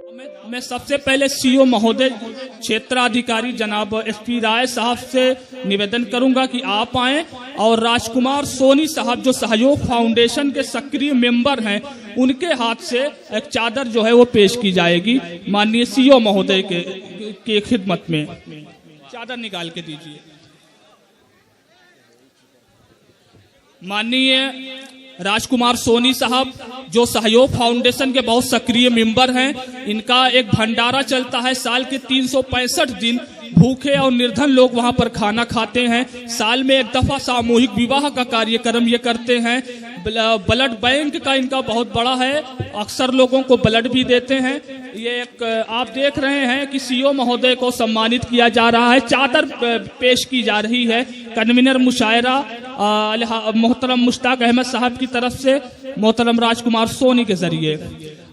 मैं सबसे पहले सीओ महोदय क्षेत्राधिकारी जनाब एसपी राय साहब से निवेदन करूंगा कि आप आएं और राजकुमार सोनी साहब जो सहयोग फाउंडेशन के सक्रिय मेंबर हैं उनके हाथ से एक चादर जो है वो पेश की जाएगी माननीय सीओ महोदय के खिदमत में। चादर निकाल के दीजिए। माननीय राजकुमार सोनी साहब जो सहयोग फाउंडेशन के बहुत सक्रिय मेंबर हैं, इनका एक भंडारा चलता है। साल के 365 दिन भूखे और निर्धन लोग वहां पर खाना खाते हैं। साल में एक दफा सामूहिक विवाह का कार्यक्रम ये करते हैं। ब्लड बैंक का इनका बहुत बड़ा है, अक्सर लोगों को ब्लड भी देते हैं। ये एक आप देख रहे हैं कि सीओ महोदय को सम्मानित किया जा रहा है, चादर पेश की जा रही है कन्वीनर मुशायरा मोहतरम मुश्ताक अहमद साहब की तरफ से मोहतरम राजकुमार सोनी के जरिए।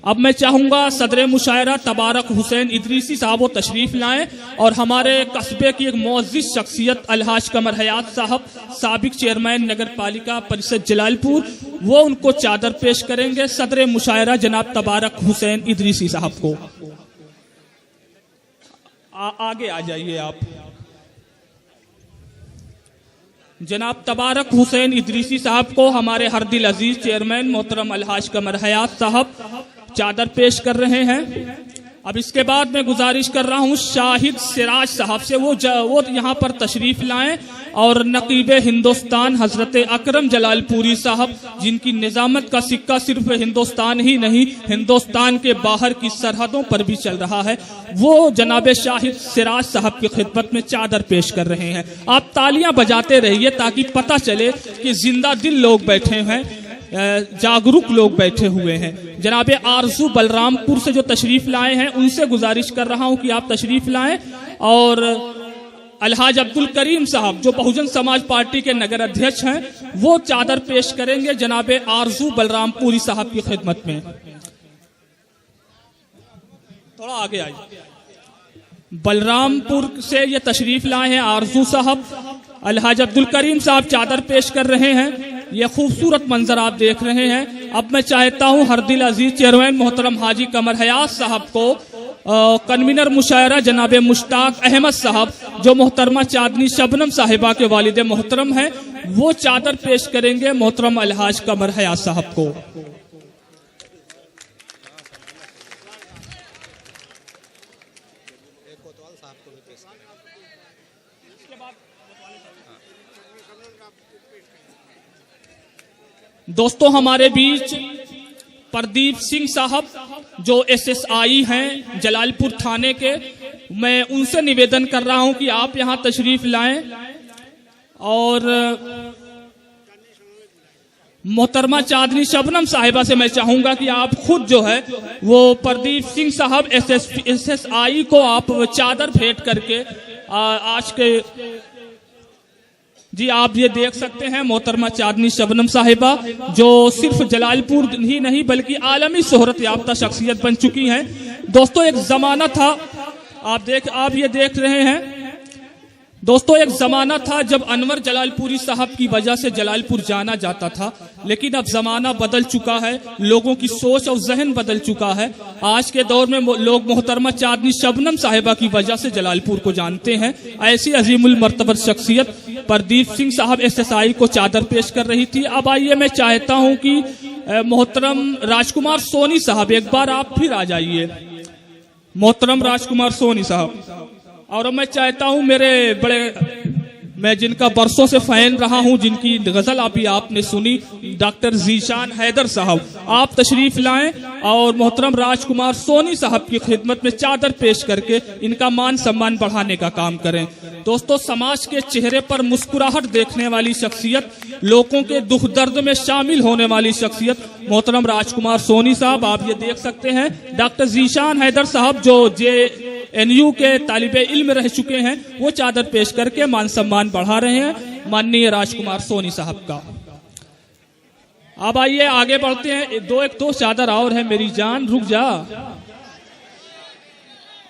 अब मैं चाहूंगा सदर मुशायरा तबारक हुसैन इदरीसी साहब वो तशरीफ लाएं और हमारे कस्बे की एक मोअज़्ज़िज़ शख्सियत अलहाज कमर हयात साहब साबिक चेयरमैन नगर पालिका परिषद जलालपुर, वो उनको चादर पेश करेंगे। सदर मुशायरा जनाब तबारक हुसैन इदरीसी साहब को आगे आ जाइए आप। जनाब तबारक हुसैन इदरीसी साहब को हमारे हरदिल अजीज चेयरमैन मोहतरम अलहाज कमर हयात साहब चादर पेश कर रहे हैं। अब इसके बाद मैं गुजारिश कर रहा हूं शाहिद सिराज साहब से वो यहाँ पर तशरीफ लाएं और नकीब हिंदुस्तान हजरत अकरम जलालपुरी साहब जिनकी निजामत का सिक्का सिर्फ हिंदुस्तान ही नहीं हिंदुस्तान के बाहर की सरहदों पर भी चल रहा है, वो जनाब शाहिद सिराज साहब की खिदमत में चादर पेश कर रहे हैं। आप तालियां बजाते रहिए ताकि पता चले कि जिंदा दिल लोग बैठे हैं, जागरूक लोग बैठे हुए हैं। जनाब आरजू बलरामपुर से जो तशरीफ लाए हैं उनसे गुजारिश कर रहा हूं कि आप तशरीफ लाएं और अलहाज अब्दुल करीम साहब जो बहुजन समाज पार्टी के नगर अध्यक्ष हैं वो चादर पेश करेंगे जनाब आरजू बलरामपुरी साहब की खिदमत में। थोड़ा आगे आइए। बलरामपुर से ये तशरीफ लाए हैं आरजू साहब, अलहाज अब्दुल करीम साहब चादर पेश कर रहे हैं। ये खूबसूरत मंजर आप देख रहे हैं। अब मैं चाहता हूं हरदिल अजीज चेयरमैन मोहतरम हाजी कमर हयात साहब को कन्वीनर मुशायरा जनाब मुश्ताक अहमद साहब जो मोहतरमा चांदनी शबनम साहिबा के वालिद मोहतरम हैं वो चादर पेश करेंगे मोहतरम अलहाज कमर हयात साहब को। दोस्तों हमारे बीच प्रदीप सिंह साहब जो एसएसआई हैं जलालपुर थाने के, मैं उनसे निवेदन कर रहा हूं कि आप यहां तशरीफ लाएं और मोहतरमा चांदनी शबनम साहिबा से मैं चाहूंगा कि आप खुद जो है वो प्रदीप सिंह साहब एसएसआई को आप चादर भेंट करके आज के जी आप ये देख सकते हैं मोहतरमा चांदनी शबनम साहिबा जो सिर्फ जलालपुर ही नहीं बल्कि आलमी शोहरत याफ्ता शख्सियत बन चुकी हैं। दोस्तों एक जमाना था, आप ये देख रहे हैं दोस्तों, एक जमाना था जब अनवर जलालपुरी साहब की वजह से जलालपुर जाना जाता था, लेकिन अब जमाना बदल चुका है, लोगों की सोच और जहन बदल चुका है। आज के दौर में लोग मोहतरमा चांदनी शबनम साहिबा की वजह से जलालपुर को जानते हैं। ऐसी अजीमुल मर्तबत शख्सियत प्रदीप सिंह साहब एसएसआई को चादर पेश कर रही थी। अब आइए मैं चाहता हूं कि मोहतरम राजकुमार सोनी साहब एक बार आप फिर आ जाइए। मोहतरम राजकुमार सोनी साहब, और मैं चाहता हूं मैं जिनका बरसों से फैन रहा हूं, जिनकी गजल अभी आपने सुनी, डॉक्टर जीशान हैदर साहब, आप तशरीफ लाएं और मोहतरम राजकुमार सोनी साहब की खिदमत में चादर पेश करके इनका मान सम्मान बढ़ाने का काम करें। दोस्तों समाज के चेहरे पर मुस्कुराहट देखने वाली शख्सियत, लोगों के दुख दर्द में शामिल होने वाली शख्सियत मोहतरम राजकुमार सोनी साहब, आप ये देख सकते हैं। डॉक्टर जीशान हैदर साहब जो JNU के तालिबे इल्म रह चुके हैं वो चादर पेश करके मान सम्मान बढ़ा रहे हैं माननीय राजकुमार सोनी साहब का। अब आइए आगे बढ़ते हैं। एक दो चादर और है मेरी जान, रुक जा।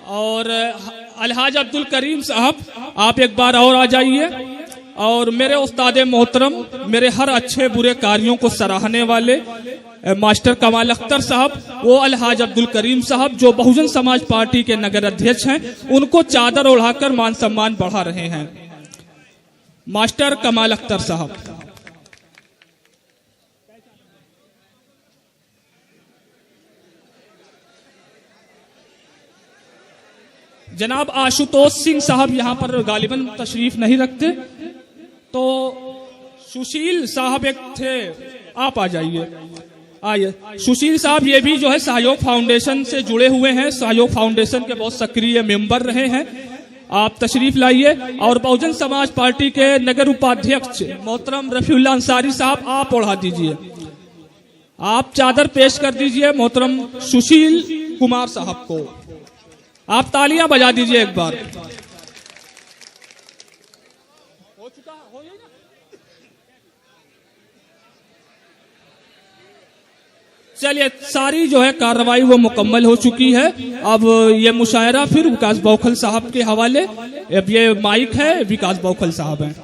और अलहाज अब्दुल करीम साहब आप एक बार और आ जाइए। और मेरे उस्ताद मोहतरम, मेरे हर अच्छे बुरे कार्यों को सराहने वाले मास्टर कमाल अख्तर साहब, वो अलहाज अब्दुल करीम साहब जो बहुजन समाज पार्टी के नगर अध्यक्ष हैं, उनको चादर ओढ़ाकर मान सम्मान बढ़ा रहे हैं। मास्टर कमाल अख्तर साहब। जनाब आशुतोष सिंह साहब यहां पर गालिबन तशरीफ नहीं रखते, तो सुशील साहब एक थे, आप आ जाइए, आइए। सुशील साहब ये भी जो है सहयोग फाउंडेशन से जुड़े हुए हैं, सहयोग फाउंडेशन के बहुत सक्रिय मेंबर रहे हैं, आप तशरीफ लाइए। और बहुजन समाज पार्टी के नगर उपाध्यक्ष मोहतरम रफीउल्लाह अंसारी साहब, आप ओढ़ा दीजिए, आप चादर पेश कर दीजिए मोहतरम सुशील कुमार साहब को, आप तालियां बजा दीजिए एक बार। चलिए, सारी जो है कार्रवाई वो मुकम्मल हो चुकी है। अब ये मुशायरा फिर विकास बौखल साहब के हवाले, अब ये माइक है, विकास बौखल साहब हैं।